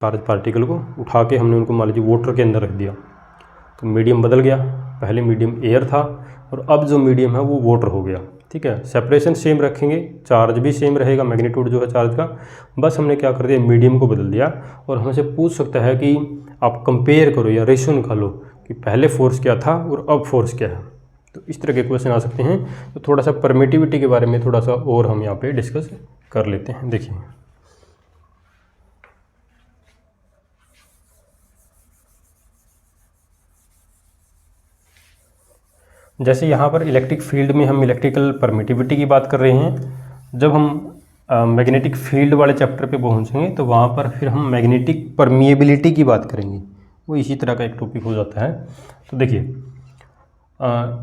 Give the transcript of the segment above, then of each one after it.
Charge particle को उठा के हमने उनको मान लीजिए वाटर के अंदर रख दिया, तो मीडियम बदल गया। पहले मीडियम एयर था और अब जो मीडियम है वो वाटर हो गया। ठीक है, सेपरेशन सेम रखेंगे, चार्ज भी सेम रहेगा, मैग्नीट्यूड जो है चार्ज का, बस हमने क्या कर दिया, मीडियम को बदल दिया। और हमसे पूछ सकता है कि आप कंपेयर करो या रेशियो निकालो कि पहले फोर्स क्या था और अब फोर्स क्या है। तो इस तरह के क्वेश्चन आ सकते हैं। तो थोड़ा सा परमिटिविटी के बारे में थोड़ा सा और हम यहाँ पे डिस्कस कर लेते हैं। देखिए, जैसे यहाँ पर इलेक्ट्रिक फील्ड में हम इलेक्ट्रिकल परमिटिविटी की बात कर रहे हैं। जब हम मैग्नेटिक फील्ड वाले चैप्टर पे पहुँचेंगे तो वहाँ पर फिर हम मैग्नेटिक परमिएबिलिटी की बात करेंगे, वो इसी तरह का एक टॉपिक हो जाता है। तो देखिए,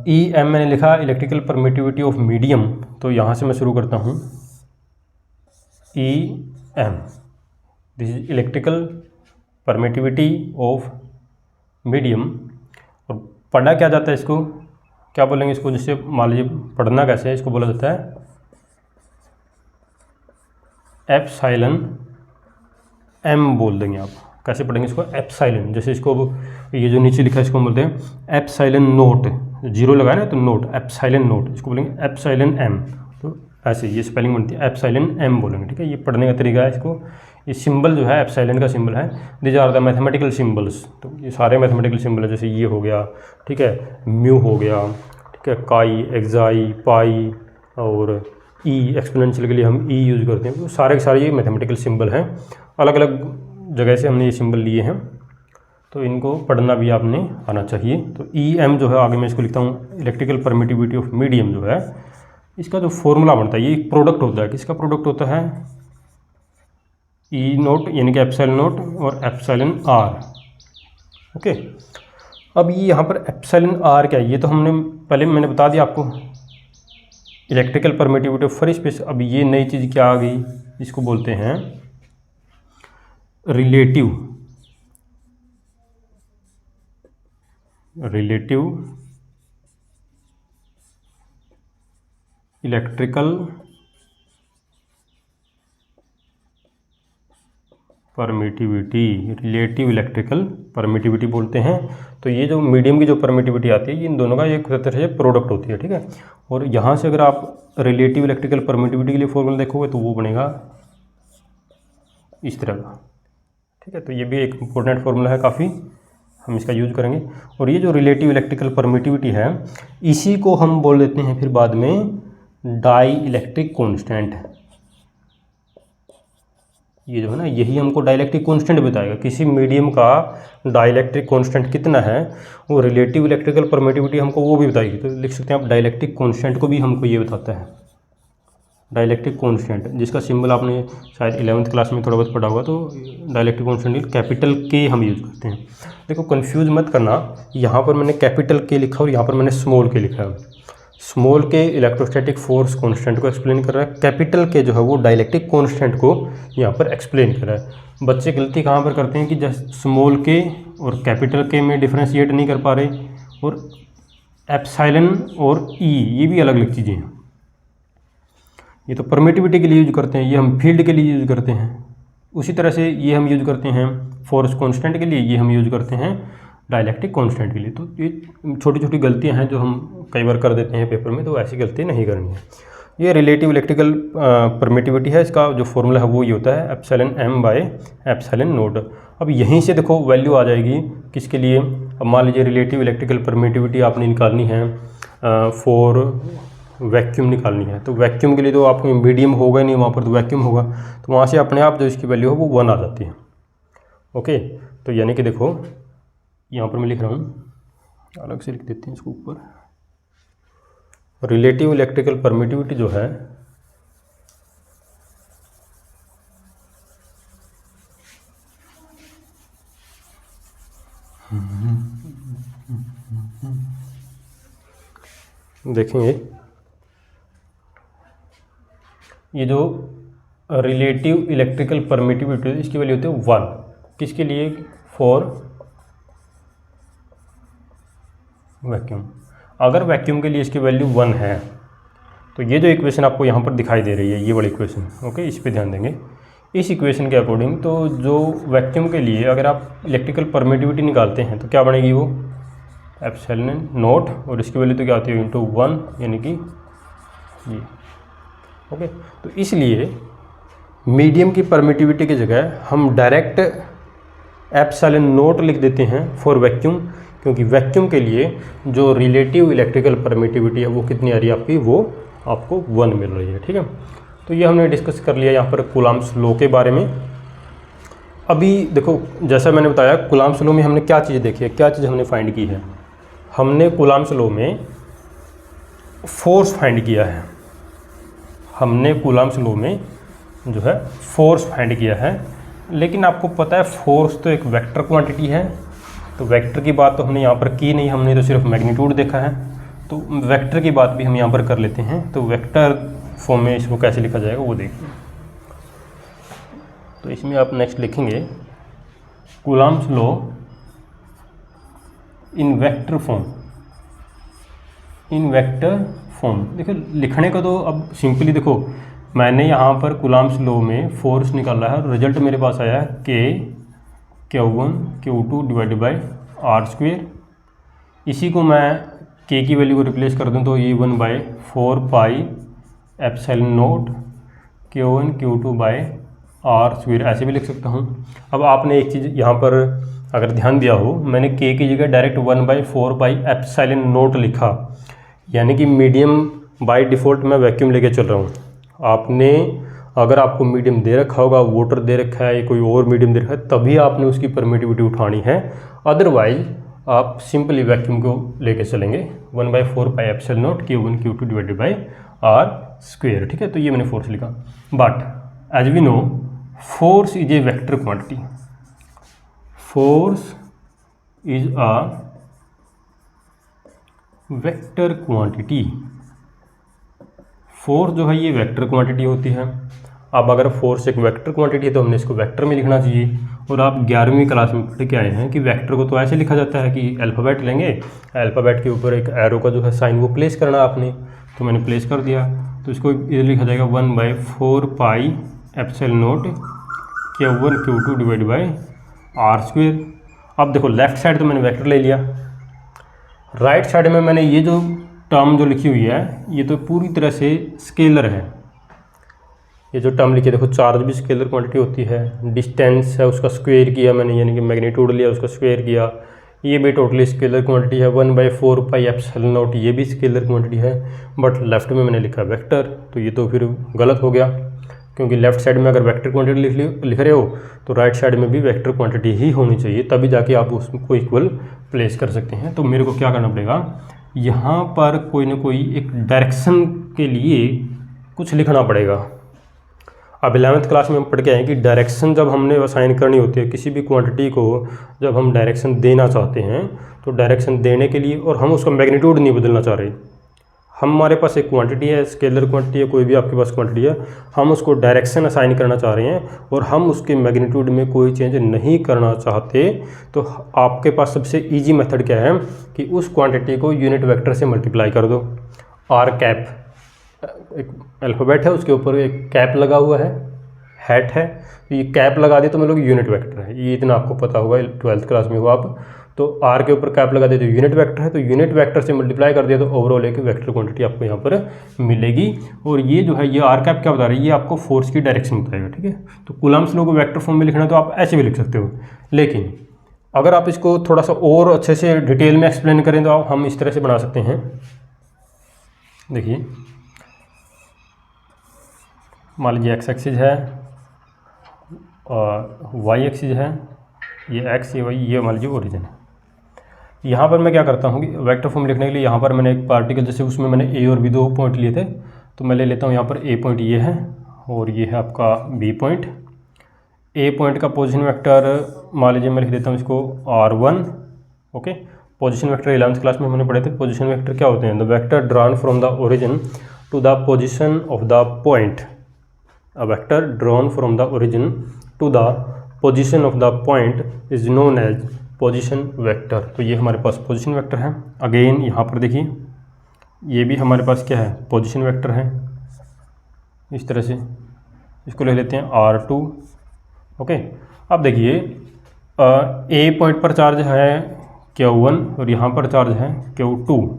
ई एम मैंने लिखा इलेक्ट्रिकल परमिटिविटी ऑफ मीडियम, तो यहाँ से मैं शुरू करता हूँ। E m, this is electrical permittivity of medium. और पढ़ा क्या जाता है, इसको क्या बोलेंगे, इसको जिससे मान लीजिए पढ़ना कैसे है, इसको बोला जाता है एप्सिलॉन एम बोल देंगे आप। कैसे पढ़ेंगे इसको, एप्सिलॉन, जैसे इसको ये जो नीचे लिखा है इसको हम बोलते हैं एप्सिलॉन नोट, जीरो लगाया ना तो नोट, एप्सिलॉन नोट, इसको बोलेंगे एप्सिलॉन एम। तो ऐसे ये स्पेलिंग बनती है, एप्सिलॉन एम बोलेंगे। ठीक है, ये पढ़ने का तरीका है। इसको ये सिंबल जो है एप्सिलॉन का सिंबल है, these are the mathematical symbols. तो ये सारे मैथमेटिकल सिंबल है, जैसे ये हो गया, ठीक है, म्यू हो गया, ठीक है, काई, एक्साई, पाई और ई, एक्सपोनेंशियल के लिए हम ई यूज़ करते हैं। तो सारे के सारे ये मैथमेटिकल सिंबल हैं, अलग अलग जगह से हमने ये सिंबल लिए हैं, तो इनको पढ़ना भी आपने आना चाहिए। तो ई एम जो है, आगे मैं इसको लिखता हूँ इलेक्ट्रिकल परमिटिविटी ऑफ मीडियम जो है, इसका जो फॉर्मूला बनता है, ये एक प्रोडक्ट होता है। किसका प्रोडक्ट होता है, ई नोट यानी कि एप्सिलॉन नोट और एप्सिलॉन आर। ओके, अब ये यहाँ पर एप्सिलॉन आर क्या है, ये तो हमने पहले मैंने बता दिया आपको, electrical permittivity of free space. अब ये नई चीज़ क्या आ गई, इसको बोलते हैं relative electrical permittivity, relative electrical permittivity बोलते हैं। तो ये जो मीडियम की जो परमिटिविटी आती है, ये इन दोनों का एक तरह से प्रोडक्ट होती है। ठीक है, और यहाँ से अगर आप रिलेटिव इलेक्ट्रिकल परमिटिविटी के लिए फॉर्मूला देखोगे तो वो बनेगा इस तरह का। ठीक है, तो ये भी एक इम्पोर्टेंट फार्मूला है काफ़ी, हम इसका यूज करेंगे। और ये जो रिलेटिव इलेक्ट्रिकल परमिटिविटी है, इसी को हम बोल देते हैं फिर बाद में डाई इलेक्ट्रिक कॉन्स्टेंट। ये जो है ना, यही हमको डाइलेक्ट्रिक कांस्टेंट बताएगा किसी मीडियम का डाइलेक्ट्रिक कांस्टेंट कितना है। वो रिलेटिव इलेक्ट्रिकल परमिटिविटी हमको वो भी बताएगी। तो लिख सकते हैं आप डाइलेक्ट्रिक कांस्टेंट को भी हमको ये बताता है, डाइलेक्ट्रिक कांस्टेंट, जिसका सिंबल आपने शायद 11th क्लास में थोड़ा बहुत पढ़ा होगा। तो डाइलेक्ट्रिक कांस्टेंट कैपिटल के हम यूज़ करते हैं। देखो कंफ्यूज मत करना, यहाँ पर मैंने कैपिटल के लिखा और यहाँ पर मैंने स्मॉल के लिखा है। स्मॉल के इलेक्ट्रोस्टैटिक फोर्स कांस्टेंट को एक्सप्लेन कर रहा है, कैपिटल के जो है वो डाइलेक्ट्रिक कांस्टेंट को यहाँ पर एक्सप्लेन कर रहा है। बच्चे गलती कहाँ पर करते हैं कि जैसे स्मॉल के और कैपिटल के में डिफ्रेंशिएट नहीं कर पा रहे, और एप्सिलॉन और ई ये भी अलग अलग चीज़ें हैं। ये तो परमिटिविटी के लिए यूज करते हैं, ये हम फील्ड के लिए यूज करते हैं। उसी तरह से ये हम यूज करते हैं फोर्स कांस्टेंट के लिए, ये हम यूज करते हैं डाइलेक्ट्रिक कांस्टेंट के लिए। तो ये छोटी छोटी गलतियां हैं जो हम कई बार कर देते हैं पेपर में, तो ऐसी गलती नहीं करनी है। ये रिलेटिव इलेक्ट्रिकल परमिटिविटी है, इसका जो फॉर्मूला है वो ये होता है epsilon m by epsilon naught. अब यहीं से देखो वैल्यू आ जाएगी किसके लिए। अब मान लीजिए रिलेटिव इलेक्ट्रिकल परमिटिविटी आपने निकालनी है फॉर वैक्यूम निकालनी है, तो वैक्यूम के लिए तो आपको मीडियम होगा नहीं, वहाँ पर तो वैक्यूम होगा, तो वहाँ से अपने आप जो इसकी वैल्यू है वो 1 आ जाती है। ओके, तो यानी कि देखो यहाँ पर मैं लिख रहा हूँ, अलग से लिख देते हैं इसको ऊपर। रिलेटिव इलेक्ट्रिकल परमिटिविटी जो है देखेंगे, ये जो रिलेटिव इलेक्ट्रिकल परमिटिविटी इसकी वैल्यू होती है 1। किसके लिए, फॉर वैक्यूम। अगर वैक्यूम के लिए इसकी वैल्यू 1 है, तो ये जो इक्वेशन आपको यहाँ पर दिखाई दे रही है, ये वाली इक्वेशन, ओके, इस पे ध्यान देंगे। इस इक्वेशन के अकॉर्डिंग तो जो वैक्यूम के लिए अगर आप इलेक्ट्रिकल परमिटिविटी निकालते हैं तो क्या बनेगी वो एप्सिलॉन नॉट, और इसकी वैल्यू तो क्या होती है इंटू 1, यानी कि ये। ओके, तो इसलिए मीडियम की परमिटिविटी की जगह हम डायरेक्ट एप्सिलॉन नॉट लिख देते हैं फॉर वैक्यूम, क्योंकि वैक्यूम के लिए जो रिलेटिव इलेक्ट्रिकल परमिटिविटी है वो कितनी आ रही है आपकी, वो आपको 1 मिल रही है। ठीक है, तो ये हमने डिस्कस कर लिया यहाँ पर कूलम्ब्स लॉ के बारे में। अभी देखो, जैसा मैंने बताया कूलम्ब्स लॉ में हमने क्या चीज़ देखी है, क्या चीज़ हमने फाइंड की है। हमने कूलम्ब्स लॉ में फोर्स फाइंड किया है, हमने कूलम्ब्स लॉ में जो है फोर्स फाइंड किया है। लेकिन आपको पता है फोर्स तो एक वेक्टर क्वांटिटी है, तो वेक्टर की बात तो हमने यहाँ पर की नहीं, हमने तो सिर्फ मैग्नीट्यूड देखा है। तो वेक्टर की बात भी हम यहाँ पर कर लेते हैं। तो वेक्टर फॉर्म में इसको कैसे लिखा जाएगा वो देखिए। तो इसमें आप नेक्स्ट लिखेंगे Coulomb's law in vector form, in vector form. देखो लिखने का तो अब सिंपली देखो, मैंने यहाँ पर कूलम्ब्स लॉ में फोर्स निकाला है, रिजल्ट मेरे पास आया है Q1 Q2 divided by r²। इसी को मैं K की वैल्यू को रिप्लेस कर दूँ तो ये 1/4 pi epsilon naught Q1 Q2 by r² ऐसे भी लिख सकता हूँ। अब आपने एक चीज़ यहाँ पर अगर ध्यान दिया हो, मैंने K की जगह डायरेक्ट 1/4 पाई एप्सिलॉन नॉट लिखा, यानी कि मीडियम बाय डिफ़ॉल्ट मैं वैक्यूम लेके चल रहा हूँ। आपने अगर आपको मीडियम दे रखा होगा, वाटर दे रखा है या कोई और मीडियम दे रखा है, तभी आपने उसकी परमिटिविटी उठानी है। अदरवाइज आप सिंपली वैक्यूम को लेके चलेंगे 1/4 pi epsilon naught Q1 Q2 divided by r²। ठीक है, तो ये मैंने फोर्स लिखा। But as we know force is a vector quantity, force is a vector quantity. Force जो है ये वेक्टर क्वांटिटी होती है। अब अगर फोर्स एक वेक्टर क्वांटिटी है तो हमने इसको वेक्टर में लिखना चाहिए। और आप 11वीं क्लास में पढ़ के आए हैं कि वेक्टर को तो ऐसे लिखा जाता है कि अल्फ़ाबेट लेंगे, अल्फ़ाबेट के ऊपर एक एरो का जो है साइन वो प्लेस करना आपने, तो मैंने प्लेस कर दिया। तो इसको इधर लिखा जाएगा 1/4 pi epsilon naught Q1 Q2 divide by r²। अब देखो लेफ्ट साइड तो मैंने वेक्टर ले लिया, राइट साइड में मैंने ये जो टर्म जो लिखी हुई है ये तो पूरी तरह से स्केलर है। ये जो टर्म लिखी है देखो, चार्ज भी स्केलर क्वांटिटी होती है, डिस्टेंस है उसका स्क्वायर किया मैंने, यानी कि मैग्नीट्यूड लिया उसका स्क्वायर किया, ये भी टोटली स्केलर क्वांटिटी है। 1/4 पाई एप्सिलॉन नॉट ये भी स्केलर क्वांटिटी है। बट लेफ्ट में मैंने लिखा वेक्टर, तो ये तो फिर गलत हो गया, क्योंकि लेफ्ट साइड में अगर वेक्टर क्वांटिटी लिख रहे हो तो राइट साइड में भी वेक्टर क्वांटिटी ही होनी चाहिए, तभी जाके आप उसको इक्वल प्लेस कर सकते हैं। तो मेरे को क्या करना पड़ेगा, यहाँ पर कोई ना कोई एक डायरेक्शन के लिए कुछ लिखना पड़ेगा। अब 11th क्लास में हम पढ़ के आए कि डायरेक्शन जब हमने असाइन करनी होती है किसी भी क्वांटिटी को, जब हम डायरेक्शन देना चाहते हैं तो डायरेक्शन देने के लिए, और हम उसका मैग्नीट्यूड नहीं बदलना चाह रहे, हमारे पास एक क्वांटिटी है, स्केलर क्वांटिटी है, कोई भी आपके पास क्वांटिटी है, हम उसको डायरेक्शन असाइन करना चाह रहे हैं और हम उसके मैग्नीट्यूड में कोई चेंज नहीं करना चाहते, तो आपके पास सबसे इजी मेथड क्या है कि उस क्वांटिटी को यूनिट वेक्टर से मल्टीप्लाई कर दो। आर कैप एक अल्फ़ाबेट है, उसके ऊपर एक कैप लगा हुआ है, हैट है, तो ये कैप लगा दिए तो मतलब यूनिट वेक्टर है। ये इतना आपको पता होगा, 12th क्लास में हो आप। तो आर के ऊपर कैप लगा दिया तो यूनिट वेक्टर है, तो यूनिट वेक्टर से मल्टीप्लाई कर दिया तो ओवरऑल एक वेक्टर क्वांटिटी आपको यहाँ पर मिलेगी। और ये जो है ये आर कैप क्या बता रही है, ये आपको फोर्स की डायरेक्शन बताएगा। ठीक है, तो कूलम्ब्स लॉ को वेक्टर फॉर्म में लिखना है तो आप ऐसे भी लिख सकते हो, लेकिन अगर आप इसको थोड़ा सा और अच्छे से डिटेल में एक्सप्लेन करें तो हम इस तरह से बना सकते हैं। देखिए मान लीजिए एक्स एक्सिस है और वाई एक्सिस है, ये एक्स ये वाई, ये मान लीजिए ओरिजिन है। यहाँ पर मैं क्या करता हूँ कि वेक्टर फॉर्म लिखने के लिए यहाँ पर मैंने एक पार्टिकल, जैसे उसमें मैंने ए और बी दो पॉइंट लिए थे, तो मैं ले लेता हूँ यहाँ पर ए पॉइंट ये है और ये है आपका बी पॉइंट। ए पॉइंट का पोजीशन वेक्टर मान लीजिए मैं लिख देता हूँ इसको r1। Okay, position vector 11th class में हमने पढ़े थे। पोजीशन वेक्टर क्या होते हैं, the vector drawn from the origin to the position of the point. A vector drawn from the origin to the position of the point is known as position vector. तो ये हमारे पास position vector है। Again यहाँ पर देखिए ये भी हमारे पास क्या है, पोजीशन वेक्टर है। इस तरह से इसको ले लेते हैं R2। ओके, अब देखिए ए पॉइंट पर चार्ज है Q1 और यहाँ पर चार्ज है Q2,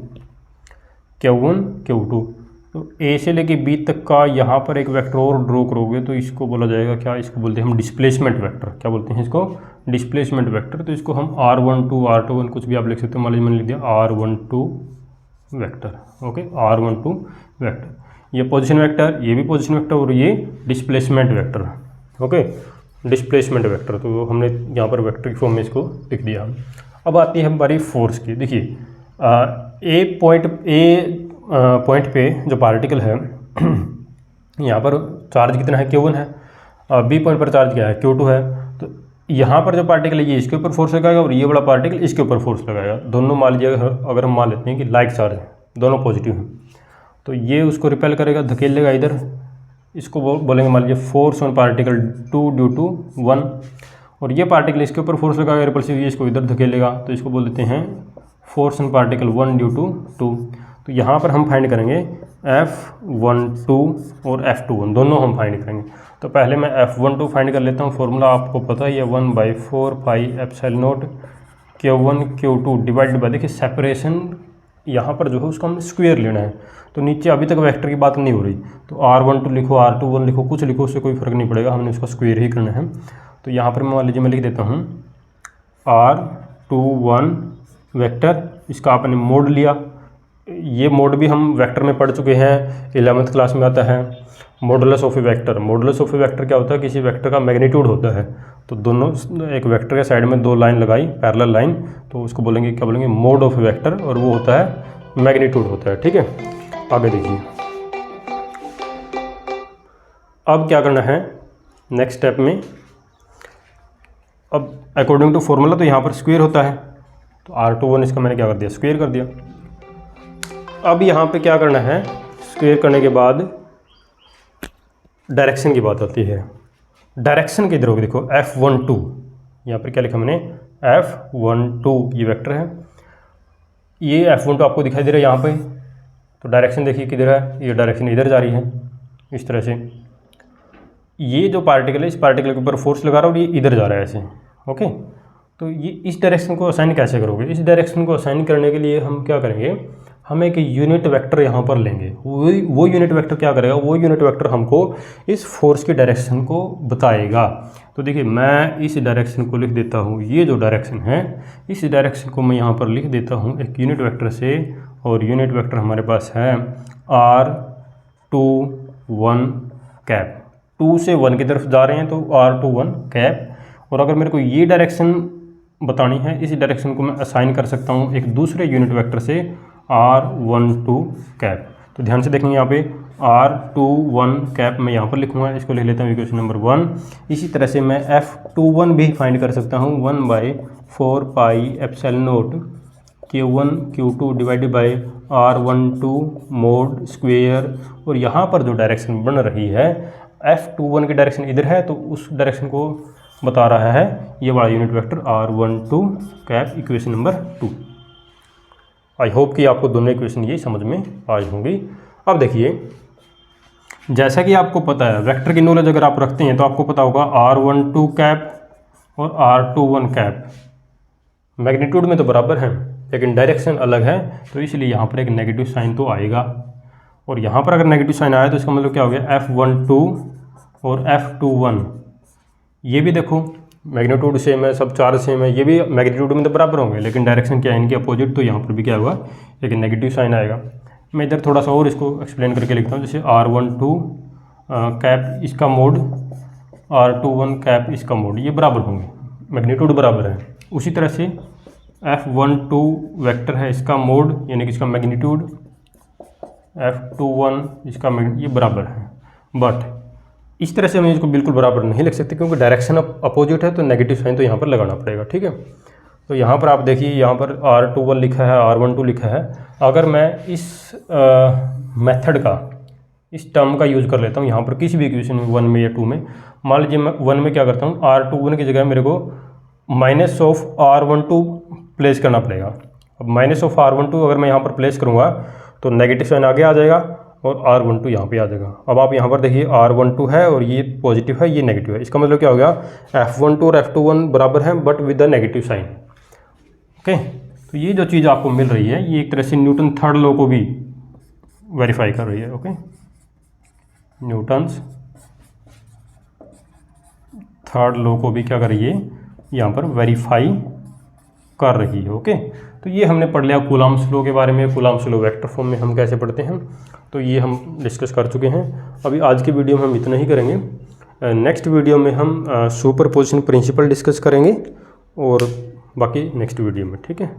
Q1 Q2। तो ए से लेके बी तक का यहाँ पर एक वेक्टर और ड्रॉ करोगे तो इसको बोला जाएगा क्या, इसको बोलते हैं हम डिस्प्लेसमेंट वेक्टर। क्या बोलते हैं इसको? Displacement vector. तो इसको हम R12 R21 कुछ भी आप लिख सकते हो, मान लीजिए मैंने लिख दिया R12 vector. Okay, R12 vector, ये पोजीशन वेक्टर, ये भी पोजीशन वेक्टर और ये displacement vector. Okay, displacement vector. तो हमने यहाँ पर वेक्टर की फॉर्म में इसको लिख दिया। अब आती है हमारी फोर्स की। देखिए ए पॉइंट पे जो पार्टिकल है यहाँ पर चार्ज कितना है? Q1 है। बी पॉइंट पर चार्ज क्या है? Q2 है। तो यहाँ पर जो पार्टिकल है ये इसके ऊपर फोर्स लगाएगा और ये बड़ा पार्टिकल इसके ऊपर फोर्स लगाएगा। दोनों मान लीजिए अगर हम मान लेते हैं कि लाइक चार्ज है, दोनों पॉजिटिव हैं, तो ये उसको रिपेल करेगा, धकेल लेगा इधर। इसको बोलेंगे मान लीजिए force on particle 2 due to 1, और ये पार्टिकल इसके ऊपर फोर्स लगाएगा रिपल्सिव, ये इसको इधर धकेलेगा, तो इसको बोल देते हैं force on particle 1 due to 2। तो यहाँ पर हम फाइंड करेंगे F12 और F21 दोनों हम फाइंड करेंगे। तो पहले मैं F12 फाइंड कर लेता हूँ। फॉर्मूला आपको पता ही है 1/4 pi epsilon naught Q1 Q2 divided by, देखिए सेपरेशन यहाँ पर जो है उसका हमें स्क्वायर लेना है। तो नीचे अभी तक वेक्टर की बात नहीं हो रही, तो R12 लिखो, R21 लिखो, कुछ लिखो, उससे कोई फ़र्क नहीं पड़ेगा, हमने उसका स्क्वायर ही करना है। तो यहाँ पर मान लीजिए मैं लिख देता हूँ R21 वेक्टर, इसका आपने मोड लिया। ये मोड भी हम वेक्टर में पढ़ चुके हैं, 11th क्लास में आता है modulus of A vector. Modulus of A vector क्या होता है? किसी वेक्टर का मैग्नीट्यूड होता है। तो दोनों एक वेक्टर के साइड में दो लाइन लगाई, पैरेलल लाइन, तो उसको बोलेंगे, क्या बोलेंगे? मोड ऑफ ए वेक्टर, और वो होता है मैग्नीट्यूड होता है। ठीक है, आगे देखिए अब क्या करना है नेक्स्ट स्टेप में। अब अकॉर्डिंग टू फॉर्मूला तो यहाँ पर स्क्वायर होता है, तो R21 इसका मैंने क्या कर दिया? स्क्वायर कर दिया। अब यहाँ पे क्या करना है? स्क्वायर करने के बाद डायरेक्शन की बात आती है। डायरेक्शन किधर होगी? देखो F12, यहाँ पर क्या लिखा मैंने? F12 ये वेक्टर है, ये F12 आपको दिखाई दे रहा है यहाँ पे। तो डायरेक्शन देखिए किधर है, ये डायरेक्शन इधर जा रही है इस तरह से। ये जो पार्टिकल है, इस पार्टिकल के ऊपर फोर्स लगा रहा है और ये इधर जा रहा है ऐसे। ओके, तो ये इस डायरेक्शन को असाइन कैसे करोगे? इस डायरेक्शन को असाइन करने के लिए हम क्या करेंगे? हम एक यूनिट वेक्टर यहाँ पर लेंगे। वो यूनिट वेक्टर क्या करेगा? वो यूनिट वेक्टर हमको इस फोर्स की डायरेक्शन को बताएगा। तो देखिए मैं इस डायरेक्शन को लिख देता हूँ, ये जो डायरेक्शन है इस डायरेक्शन को मैं यहाँ पर लिख देता हूँ एक यूनिट वेक्टर से, और यूनिट वेक्टर हमारे पास है R21 कैप। 2 से 1 की तरफ जा रहे हैं तो R21 कैप। और अगर मेरे को ये डायरेक्शन बतानी है, इस डायरेक्शन को मैं असाइन कर सकता हूँ एक दूसरे यूनिट वेक्टर से R12 कैप। तो ध्यान से देखेंगे यहाँ पे R21 कैप मैं यहाँ पर लिखूँगा, इसको लिख लेता हूँ इक्वेशन नंबर 1। इसी तरह से मैं F21 भी फाइंड कर सकता हूँ 1/4 pi epsilon naught Q1 Q2 divided by R12 mode square. और यहाँ पर जो डायरेक्शन बन रही है F21 की डायरेक्शन इधर है, तो उस डायरेक्शन को बता रहा है ये वाला unit vector R12 cap, equation number 2। I hope कि आपको दोनों इक्वेशन ये समझ में आई होंगी। अब देखिए जैसा कि आपको पता है वेक्टर की नॉलेज अगर आप रखते हैं तो आपको पता होगा R12 कैप और R21 कैप मैग्नीट्यूड में तो बराबर हैं लेकिन डायरेक्शन अलग है, तो इसलिए यहाँ पर एक नेगेटिव साइन तो आएगा। और यहाँ पर अगर नेगेटिव साइन आया तो इसका मतलब क्या हो गया? F12 और F21 ये भी देखो मैग्नीट्यूड सेम है, सब चार्ज सेम है, ये भी मैग्नीट्यूड में तो बराबर होंगे लेकिन डायरेक्शन क्या है इनकी अपोजिट, तो यहाँ पर भी क्या होगा? एक नेगेटिव साइन आएगा। मैं इधर थोड़ा सा और इसको एक्सप्लेन करके लिखता हूँ, जैसे R12 कैप इसका मोड, R21 कैप इसका मोड, ये बराबर होंगे, मैग्नीट्यूड बराबर है। उसी तरह से F12 वेक्टर है, इसका मोड यानी कि इसका मैग्नीट्यूड, F21 इसका ये बराबर है। बट इस तरह से हम इसको बिल्कुल बराबर नहीं लिख सकते क्योंकि डायरेक्शन अपोजिट है, तो नेगेटिव साइन तो यहाँ पर लगाना पड़ेगा। ठीक है, तो यहाँ पर आप देखिए यहाँ पर R21 लिखा है, R12 लिखा है। अगर मैं इस मेथड का, इस टर्म का यूज़ कर लेता हूँ यहाँ पर किसी भी इक्वेशन में 1 में या 2 में, मान लीजिए मैं 1 में क्या करता हूँ, R21 की जगह मेरे को -R12 प्लेस करना पड़ेगा। अब -R12 अगर मैं यहाँ पर प्लेस करूँगा तो नेगेटिव साइन आगे आ जाएगा और R12 यहाँ पे आ जाएगा। अब आप यहाँ पर देखिए R12 है और ये पॉजिटिव है, ये नेगेटिव है। इसका मतलब क्या हो गया, F12 और F21 बराबर हैं but with the negative sign. Okay, तो ये जो चीज़ आपको मिल रही है ये एक तरह से न्यूटन थर्ड लॉ को भी वेरीफाई कर रही है। ओके, न्यूटन्स थर्ड लॉ को भी क्या कर रही है, यहाँ पर वेरीफाई कर रही है। ओके, तो ये हमने पढ़ लिया कूलम्ब्स लॉ के बारे में। कूलम्ब्स लॉ वेक्टर फॉर्म में हम कैसे पढ़ते हैं, तो ये हम डिस्कस कर चुके हैं। अभी आज की वीडियो में हम इतना ही करेंगे। नेक्स्ट वीडियो में हम सुपरपोजिशन प्रिंसिपल डिस्कस करेंगे और बाकी नेक्स्ट वीडियो में। ठीक है।